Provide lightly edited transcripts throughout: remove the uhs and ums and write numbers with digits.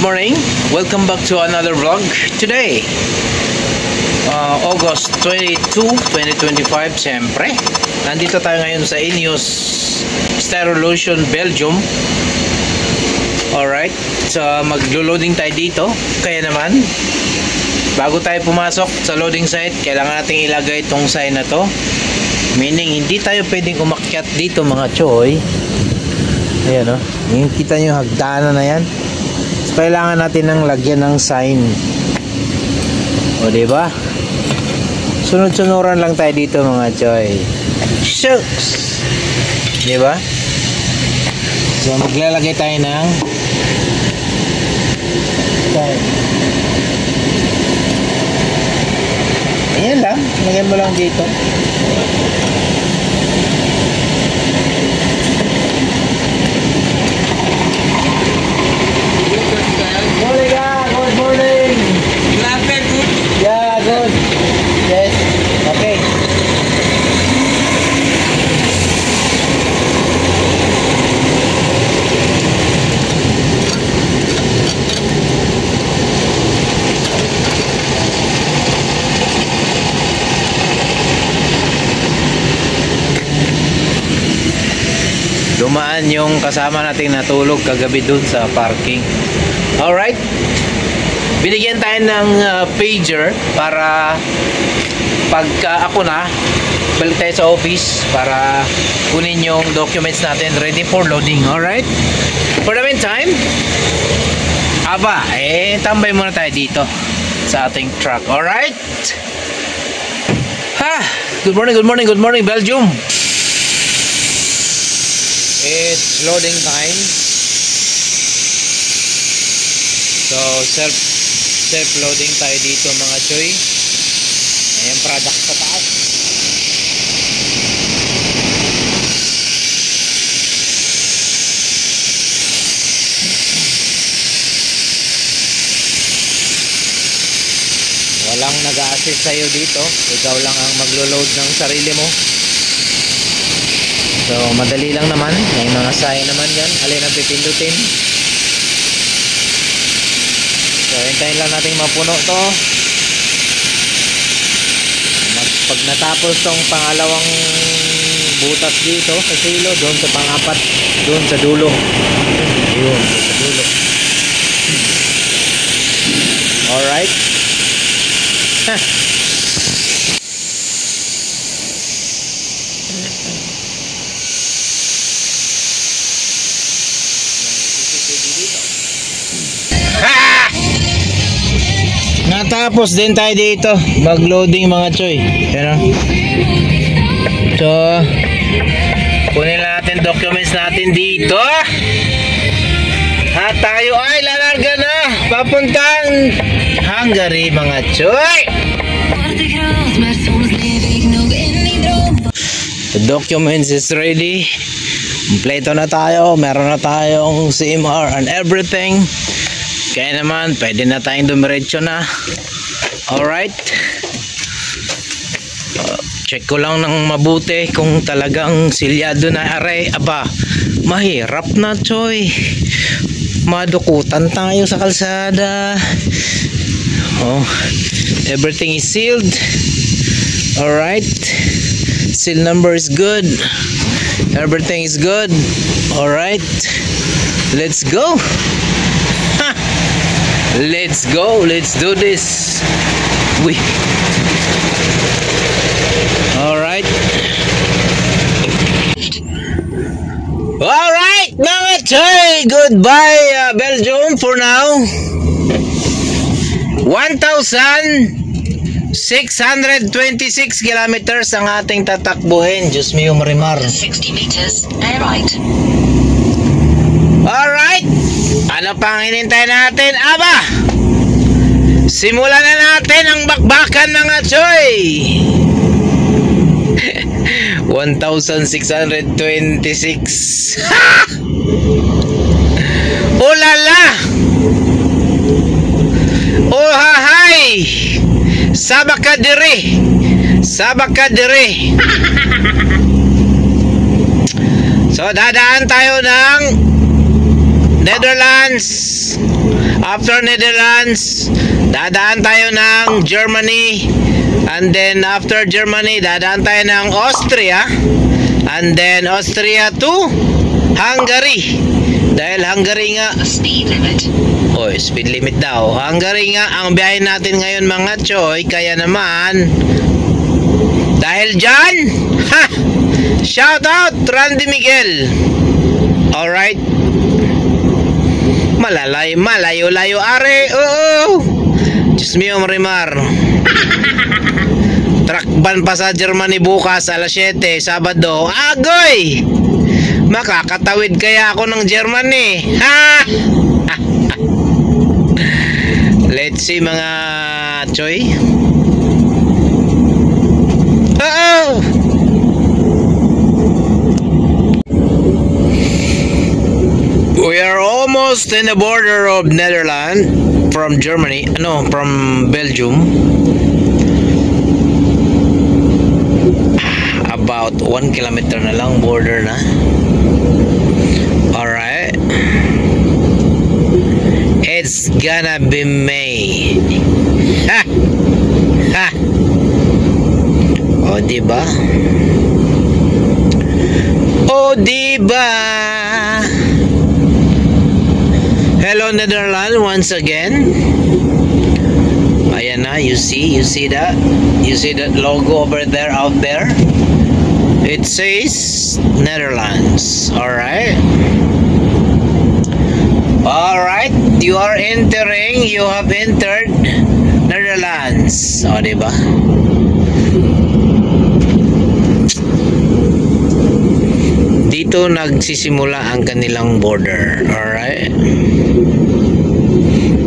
morning. Welcome back to another vlog. Today, August 22, 2025, siyempre. Nandito tayo ngayon sa Ineos Styrolution, Belgium. Alright, so maglo-loading tayo dito. Kaya naman, bago tayo pumasok sa loading site, kailangan nating ilagay itong sign na to. Meaning, hindi tayo pwedeng umakyat dito mga choy. Ayan o, kita nyo yung hagdanan na yan. So, kailangan natin ng lagyan ng sign. O diba? Sunod-sunuran lang tayo dito mga choy. Shucks! Diba? So maglalagay tayo ng sign. Ayan lang, lagyan mo lang dito. Good morning. Yeah, good. Yes. Okay. Dumaan yung kasama nating natulog kagabi dun sa parking. Alright. Binigyan tayo ng pager para pagka ako na balik tayo sa office para kunin yung documents natin ready for loading. Alright. For the meantime, tambay muna tayo dito sa ating truck. Alright. Good morning Belgium. It's loading time. So self-loading tayo dito mga choy. Ayan, product sa taas. Walang nag-a-assist sa'yo dito. Ikaw lang ang maglo-load ng sarili mo. So madali lang naman. May mga sign naman dyan. Alin ang pipindutin. So hintayin lang natin mapuno to. Pag natapos tong pangalawang butas dito sa silo, doon sa pang-apat, doon sa dulo. Ayun, sa dulo. Alright. Natapos din tayo dito mag-loading mga choy. So kunin lang natin documents natin dito. At tayo ay lalarga na papuntang Hungary mga choy. The documents is ready. Kompleto na tayo. Meron na tayong CMR and everything. Kaya naman, pwede na tayong dumiretso na. Alright. Check ko lang ng mabuti kung talagang silyado na aray. Aba, mahirap na choy. Madukutan tayo sa kalsada. Everything is sealed. Alright. Seal number is good. Everything is good. Alright. Let's go. Let's go. Let's do this. Alright. Alright mga choy. Goodbye Belgium for now. 1,626 kilometers ang ating tatakbuhin. Diyos mio marimar. 60 meters. Right. Alright. Ano pang hinintay natin? Aba! Simulan na natin ang bakbakan mga choy! 1,626 Ulala! Ohahay! Sabaka dire! Sabaka dire! So dadaan tayo ng Netherlands, After Netherlands, dadaan tayo ng Germany. And then after Germany, dadaan tayo ng Austria. And then Austria to Hungary. Dahil Hungary nga Speed limit. oy, speed limit daw. Hungary nga ang biyahe natin ngayon mga choy. Kaya naman dahil dyan, ha! Shout out Randy Miguel. Alright. Malayo-layo are. Oo. Diyos mio Marimar. Truck ban pa sa Germany bukas alas 7 Sabado. Agoy! Makakatawid kaya ako ng Germany. Ha! Let's see mga choy. Oo! We are almost in the border of Netherlands from Germany. No, from Belgium. About 1 kilometer na lang border na. Alright. It's gonna be May. Ha! Ha! O diba? O diba? Hello Netherlands once again. Ayan na, you see that? You see that logo over there, out there? It says Netherlands. Alright. Alright, you are entering, you have entered Netherlands. O diba? Dito nagsisimula ang kanilang border. Alright.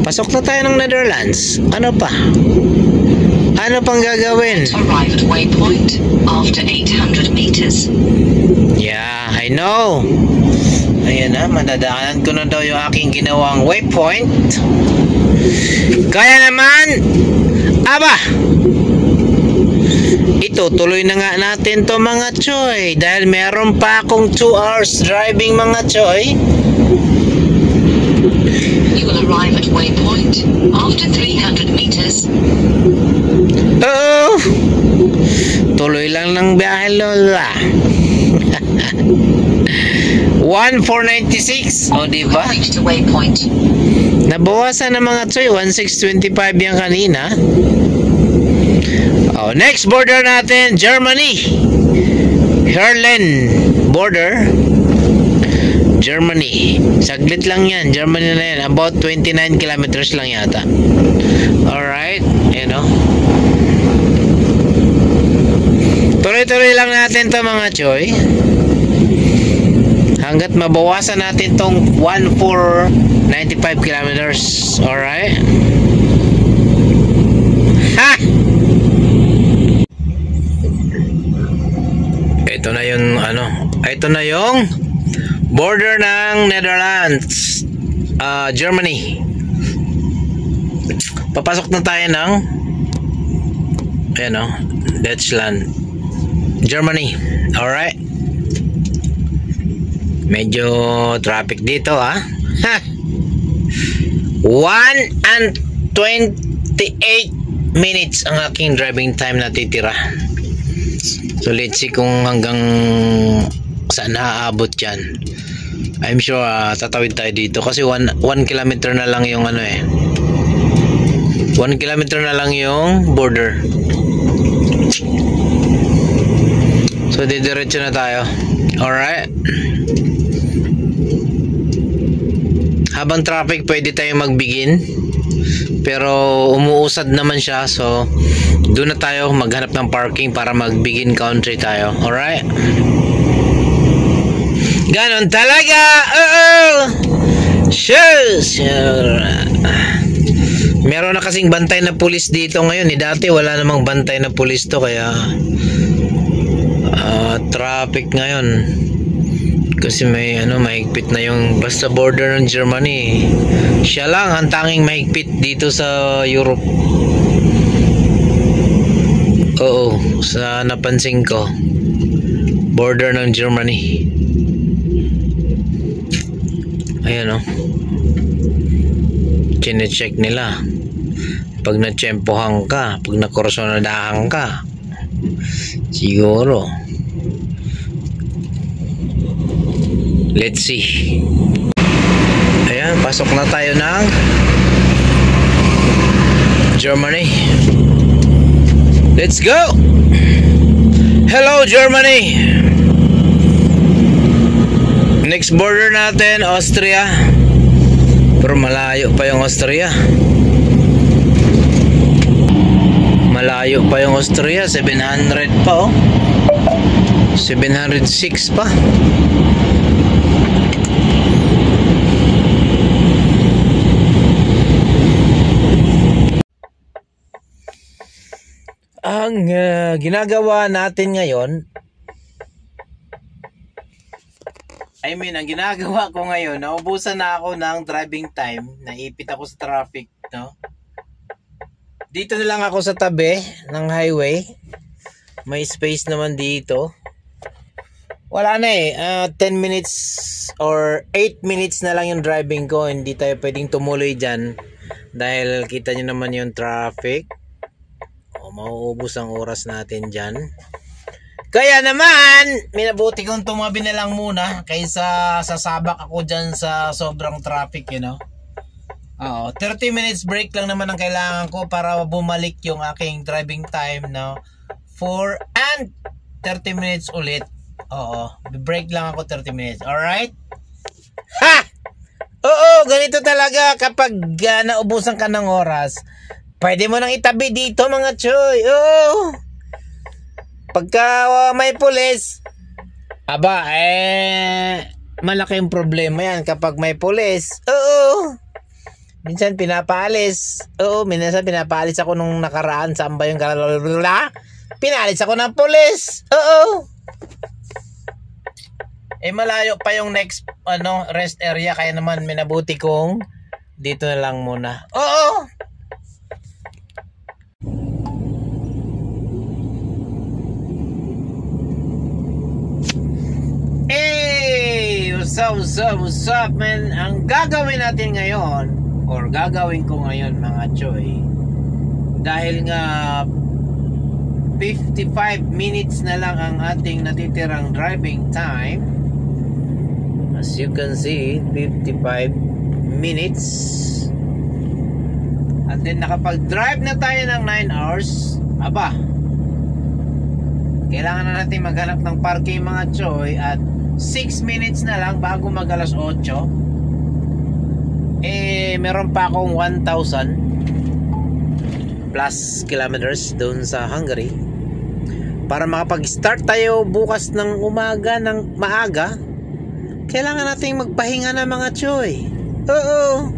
Pasok na tayo ng Netherlands. Ano pa? Ano pang gagawin? Arrive at waypoint after 800 meters. Yeah, I know. Ayan na, madadaanan ko na daw yung aking ginawang waypoint. Kaya naman, aba, itutuloy na nga natin to mga choy. Dahil meron pa akong 2 hours driving mga choy. You will arrive at waypoint after 300 meters. Oo. Tuloy lang ng biyahe lola. 1496. O diba? Reach the waypoint. Nabawasan na mga choy. 1625 yan kanina. Oh, next border natin, Germany. Herlen border. Germany. Saglit lang yan. Germany na yan. About 29 kilometers lang yata. Alright. You know. Tuloy-tuloy lang natin to mga choy. Hanggat mabawasan natin tong 1495 kilometers. Alright. Ha! Ito na yung ano. Ito na yung border ng Netherlands, Germany. Papasok na tayo ng ayan o, Deutschland, Germany. Alright. Medyo traffic dito ha. 1 and 28 minutes ang aking driving time na titira. So let's see kung hanggang saan naaabot yan. I'm sure tatawid tayo dito kasi 1 kilometer na lang yung ano eh. 1 kilometer na lang yung border. So didiretso na tayo. Alright. Habang traffic pwede tayong magbigin. Pero umuusad naman siya, so doon na tayo maghanap ng parking para magbigin country tayo. Alright. Ganon talaga. Sure. Meron na kasing bantay na pulis dito ngayon. Dati wala namang bantay na pulis to, kaya traffic ngayon. Kasi may mahigpit na yung basta border ng Germany. Siya lang ang tanging mahigpit dito sa Europe. Oo, sa napansin ko. Border ng Germany. Ayan o. chine-check nila. Pag natsempohan ka, pag nakorsonadahan ka, siguro. Let's see. Ayan, pasok na tayo ng Germany. Let's go! Hello Germany! Next border natin, Austria. Pero malayo pa yung Austria. Malayo pa yung Austria. 700 pa, oh. 706 pa. Ang ginagawa natin ngayon, ang ginagawa ko ngayon, naubusan na ako ng driving time, naipit ako sa traffic, no? Dito na lang ako sa tabi ng highway. May space naman dito. Wala na eh, 10 minutes or 8 minutes na lang yung driving ko. Hindi tayo pwedeng tumuloy dyan dahil kita nyo naman yung traffic. Mauubos ang oras natin dyan. Kaya naman, minabuti kong tumabi na lang muna kaysa sasabak ako dyan sa sobrang traffic, you know. 30 minutes break lang naman ang kailangan ko para bumalik yung aking driving time, no? 4 and 30 minutes ulit. Break lang ako 30 minutes. Alright? Ha! Oo, ganito talaga kapag naubusan ka ng oras. Pwede mo nang itabi dito mga choy. Oo. Pagka may pulis, malaking problema yan kapag may pulis. Oo. Minsan pinapaalis. Oo, minsan pinapaalis ako nung nakaraan. Saan ba yung kalalala? Pinalis ako ng pulis. Oo. Malayo pa yung next rest area. Kaya naman minabuti kong dito na lang muna. Oo. What's up, man? Ang gagawin natin ngayon, or gagawin ko ngayon mga choy, dahil nga 55 minutes na lang ang ating natitirang driving time. As you can see, 55 minutes. At then nakapag-drive na tayo ng 9 hours. Kailangan na natin maghanap ng parking mga choy, at 6 minutes na lang bago mag alas 8. Meron pa akong 1,000 plus kilometers doon sa Hungary para makapag-start tayo bukas ng umaga ng maaga. Kailangan nating magpahinga na mga choy. Oo.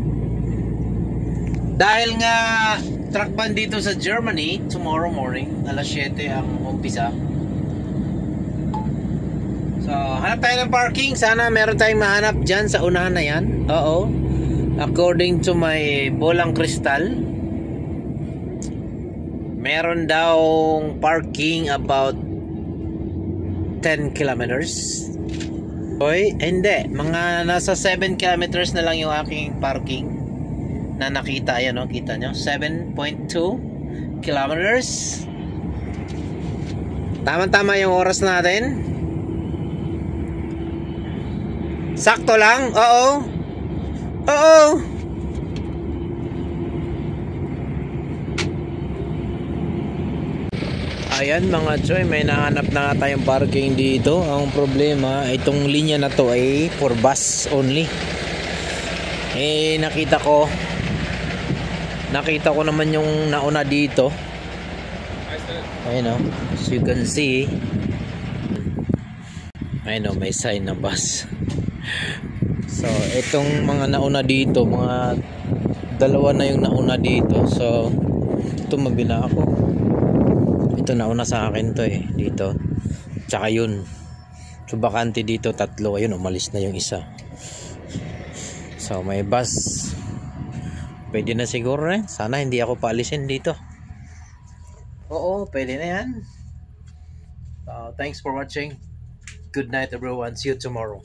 Dahil nga truck ban dito sa Germany tomorrow morning, alas 7 ang umpisa. So, hanap tayo ng parking. Sana meron tayong mahanap dyan sa unahan na yan. Oo. According to my bolang kristal, meron daw parking about 10 kilometers. Hindi. Mga nasa 7 kilometers na lang yung aking parking na nakita. Ayan o, kita nyo. 7.2 kilometers. Tama-tama yung oras natin. Sakto lang? Oo. Ayan mga choy, may nahanap na tayong parking dito. Ang problema, itong linya na to ay for bus only. Nakita ko naman yung nauna dito. Ayun o, as you can see. Ayun o, may sign na bus. So, itong mga nauna dito, mga dalawa na yung nauna dito. So, tumabi na ako. Ito nauna sa akin to dito. Tsaka yun. So, bakante dito, 3. Ayun, umalis na yung isa. So, may bus. Pwede na siguro Sana hindi ako paalisin dito. Oo, pwede na yan. Thanks for watching. Good night everyone. See you tomorrow.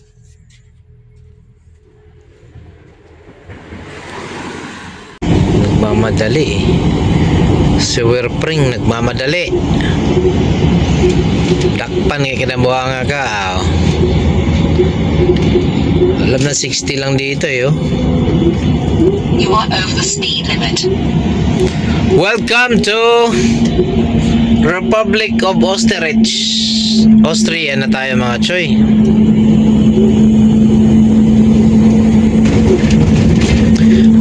nagmamadali eh. Si Wirpring nagmamadali. Dakpan nga kinabuha nga ka. Alam na 60 lang dito eh. You are over the speed limit. Welcome to Republic of Österreich. Austria na tayo mga choy.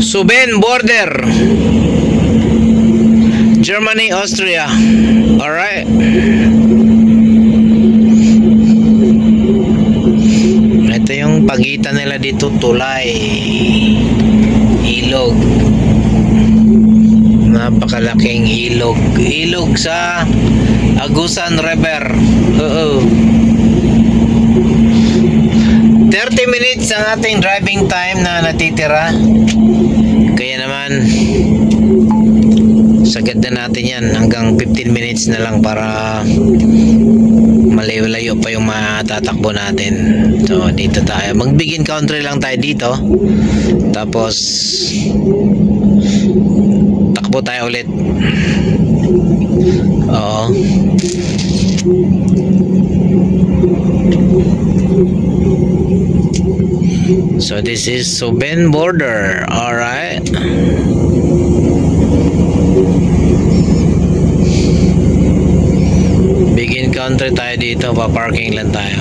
Suben border. Germany, Austria. Alright. Ito yung pagitan nila dito, tulay. Ilog. Napakalaking ilog. Ilog sa Agusan River. Oo. 30 minutes ang ating driving time na natitira. Kaya naman sagad na natin yan hanggang 15 minutes na lang para malayo-layo pa yung matatakbo natin. So dito tayo, mag-begin country lang tayo dito, tapos takbo tayo ulit. Oo. So this is Suben border. Alright. Begin country tayo dito. Pa-parking lang tayo.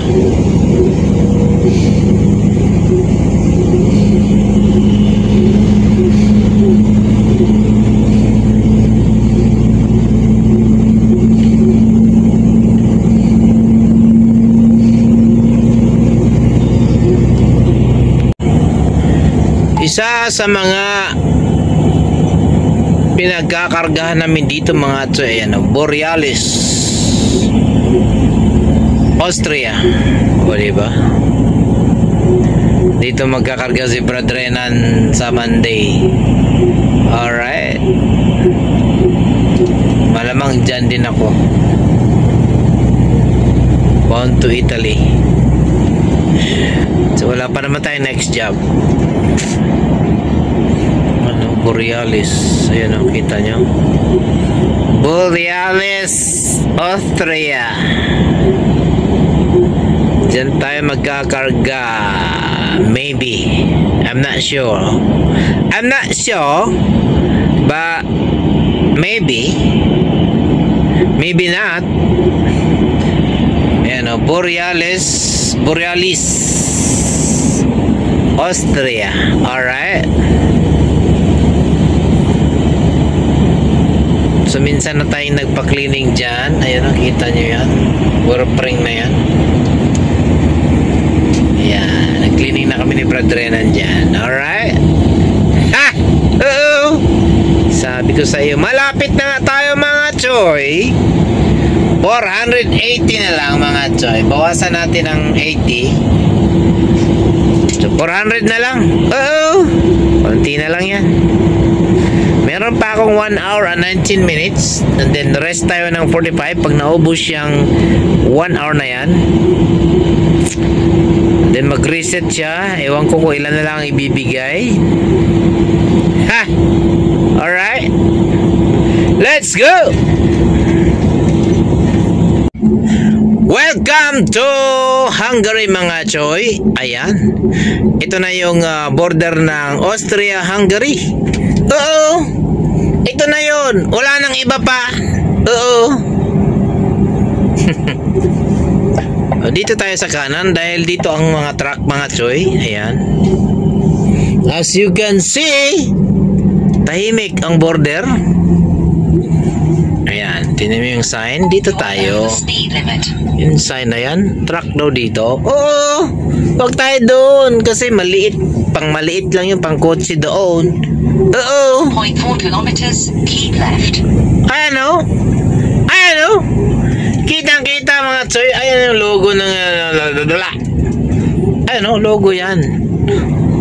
Isa sa mga pinagkakargahan namin dito mga tsoy, Borealis, Austria. O diba? Dito magkakarga si Brad Renan sa Monday. Alright. Malamang dyan din ako. Bound to Italy. So wala pa naman tayo next job. Borealis. Ayan o, kita nyo. Borealis, Austria. Diyan tayo magkakarga. Maybe. I'm not sure. I'm not sure. But maybe. Maybe not. Ayan o, Borealis. Borealis, Austria. Alright. So minsan na tayong nagpa-cleaning dyan. Ayun, nakita nyo yan. Wirpring na yan. Ayan, nag-cleaning na kami ni Brad Renan dyan. Alright. Ha! Oo! Sabi ko sa iyo, malapit na nga tayo mga choy. 480 na lang mga choy. Bawasan natin ang 80. So 400 na lang. Oo! Konti na lang yan. Meron pa akong 1 hour and 19 minutes, and then rest tayo ng 45 pag naubos yung 1 hour na yan. Then mag-reset siya. Ewan ko kung ilan na lang ibibigay. Ha! Alright. Let's go! Welcome to Hungary mga choy. Ayan. Ito na yung border ng Austria-Hungary. Oo. Ito na yun. Wala nang iba pa. Oo. Dito tayo sa kanan dahil dito ang mga truck mga choy. Ayan. As you can see, tahimik ang border. Ayan. Tinan mo yung sign. Dito tayo. Yung sign na yan. Truck daw dito. Oo. Huwag tayo doon kasi maliit. Pang maliit lang yung pang kotse doon. Oo. 0.4 kilometers, keep left. Ayan o. Ayan o. Kitang-kita mga choy. Ayan yung logo ng ayan o, logo yan.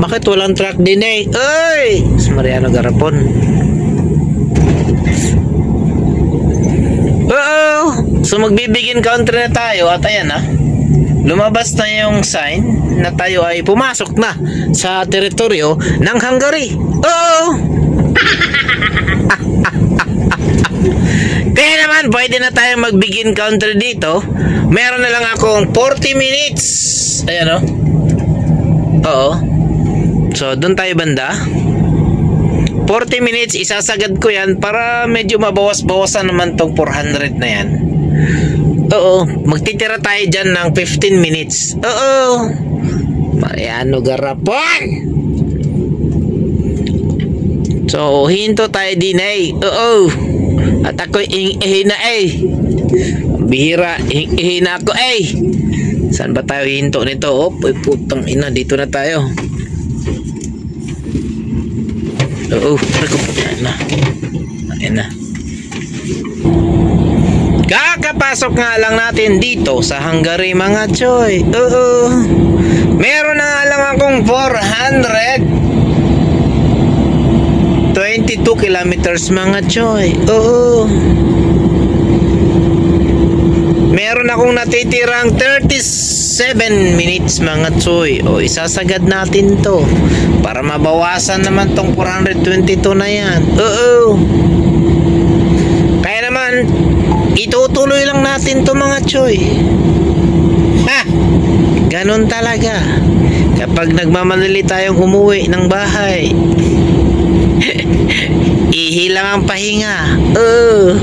Bakit walang truck din eh? Uy! Mariano Garapon. Oo. So magbibigin country na tayo at ayan ha. Lumabas na yung sign na tayo ay pumasok na sa teritoryo ng Hungary. Oo! Kaya naman, pwede na tayong mag-begin country dito. Meron na lang akong 40 minutes. Ayan, oh. Oo. So, doon tayo banda. 40 minutes, isasagad ko yan para medyo mabawas-bawasan naman tong 400 na yan. Oo. Magtitira tayo dyan ng 15 minutes. Oo. Mariano Garapon. So, hinto tayo din eh. Oo. At ako'y ihina eh. Bihira, ihina ako eh. Saan ba tayo hinto nito? Oh, putang ina, dito na tayo. Oo, ayan na. Ayan na. Kakapasok nga lang natin dito sa Hungary mga choy. Oo. Meron na nga lang akong 422 kilometers mga choy. Oo. Meron akong natitirang 37 minutes mga choy. O isasagad natin to para mabawasan naman tong 422 na yan. Oo. Kaya naman itutuloy lang natin to mga choy. Ha! Ganon talaga kapag nagmamadali tayong umuwi ng bahay. Ihilang ang pahinga. Oh.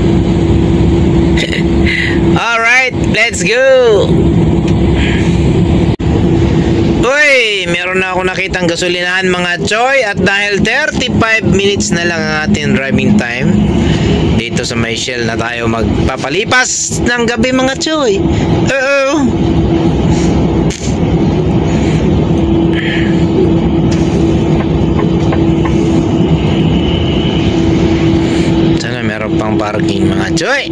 Alright, let's go. Uy, meron na ako nakitang gasolinahan mga choy. At dahil 35 minutes na lang ang ating driving time, dito sa may Shell na tayo magpapalipas ng gabi mga choy. Oo. Sana meron pang parking mga choy.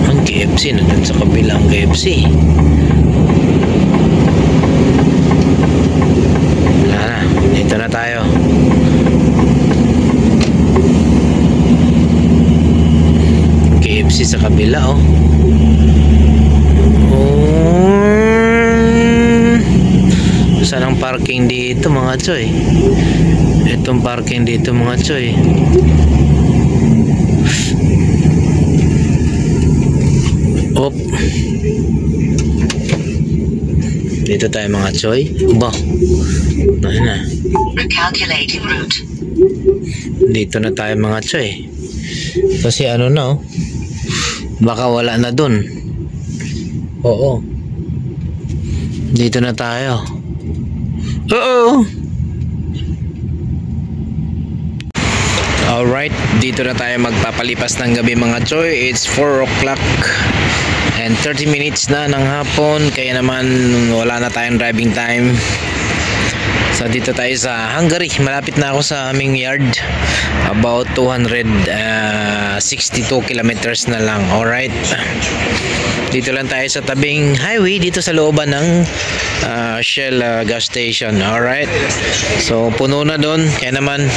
Ang KFC na dun sa kabilang KFC. Wala na, dito na tayo. KFC sa kabila oh. Saan ang parking dito mga choy? Itong parking dito mga choy. Op. Dito tayo mga choy. Ba. Na. Recalculating route. Dito na tayo mga choy. Kasi ano na oh. Baka wala na dun. Oo. Dito na tayo. Oo. Alright, dito na tayo magpapalipas ng gabi mga choy. It's 4 o'clock and 30 minutes na ng hapon. Kaya naman wala na tayong driving time. So dito tayo sa Hungary. Malapit na ako sa aming yard. About 262 kilometers na lang. Alright. Dito lang tayo sa tabing highway. Dito sa looban ng Shell gas station. Alright. So puno na doon. Kaya naman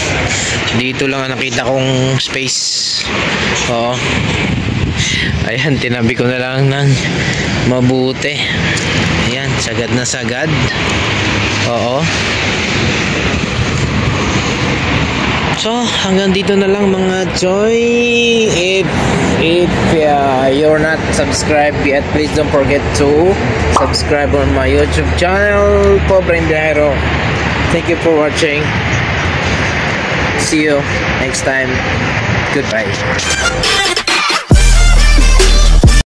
dito lang ang nakita kong space. Oo. Ayan, tinabi ko na lang ng mabuti. Ayan, sagad na sagad. Oo. So, hanggang dito na lang mga choy. If you're not subscribed yet, please don't forget to subscribe on my YouTube channel, Pobre Indahero. Thank you for watching. See you next time. Goodbye.